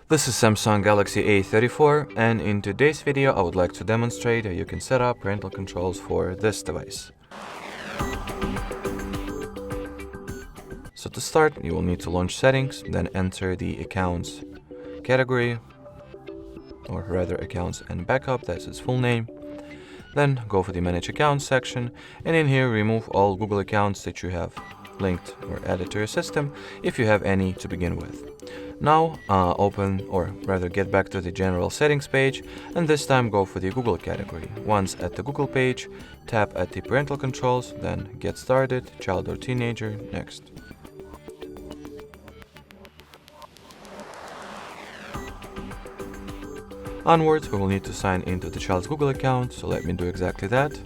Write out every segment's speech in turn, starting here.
This is Samsung Galaxy A34, and in today's video I would like to demonstrate how you can set up parental controls for this device. So to start, you will need to launch settings, then enter the accounts category, or rather accounts and backup, that's its full name. Then go for the manage accounts section, and in here remove all Google accounts that you have linked or added to your system, if you have any to begin with. Now open, or rather get back to the general settings page, and this time go for the Google category. Once at the Google page, tap at the parental controls, then get started, child or teenager, next. Onwards, we will need to sign into the child's Google account, so let me do exactly that.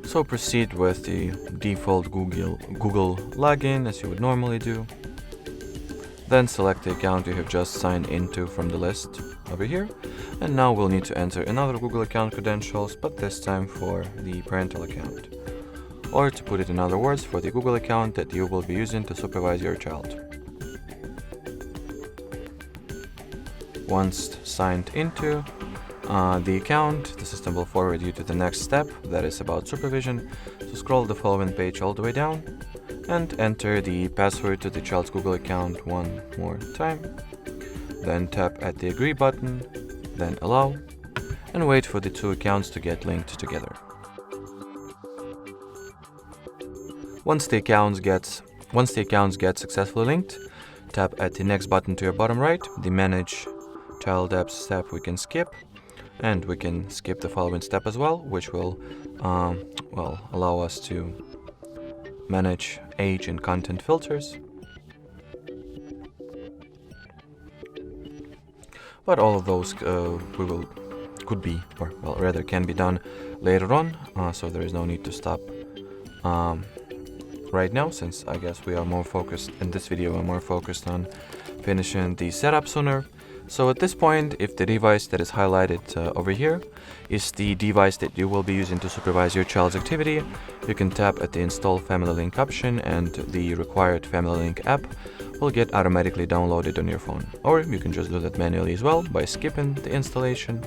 So proceed with the default Google login as you would normally do. Then select the account you have just signed into from the list over here. And now we'll need to enter another Google account credentials, but this time for the parental account. Or to put it in other words, for the Google account that you will be using to supervise your child. Once signed into the account, the system will forward you to the next step, that is about supervision. So scroll the following page all the way down and enter the password to the child's Google account one more time. Then tap at the agree button, then allow, and wait for the two accounts to get linked together. Once the accounts get successfully linked, tap at the next button to your bottom right, the manage child apps step we can skip, and we can skip the following step as well, which will allow us to manage age and content filters. But all of those can be done later on, so there is no need to stop right now, since I guess we are more focused in this video. We're more focused on finishing the setup sooner. So at this point, if the device that is highlighted over here is the device that you will be using to supervise your child's activity, you can tap at the install Family Link option, and the required Family Link app will get automatically downloaded on your phone. Or you can just do that manually as well by skipping the installation.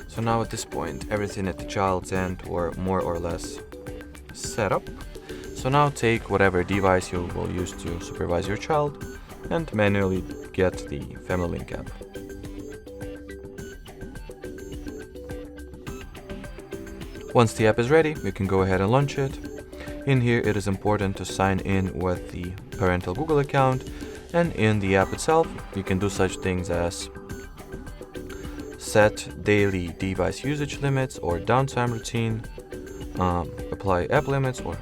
So now at this point, everything at the child's end or more or less set up. So now take whatever device you will use to supervise your child and manually get the Family Link app. Once the app is ready, we can go ahead and launch it. In here, it is important to sign in with the parental Google account, and in the app itself, you can do such things as set daily device usage limits or downtime routine, apply app limits, or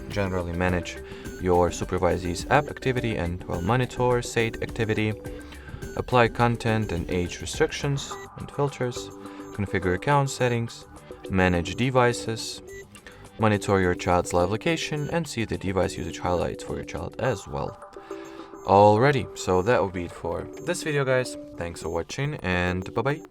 generally manage your supervisee's app activity and monitor said activity, apply content and age restrictions and filters, configure account settings, manage devices, monitor your child's live location, and see the device usage highlights for your child as well. Alrighty, so that will be it for this video, guys. Thanks for watching, and bye-bye.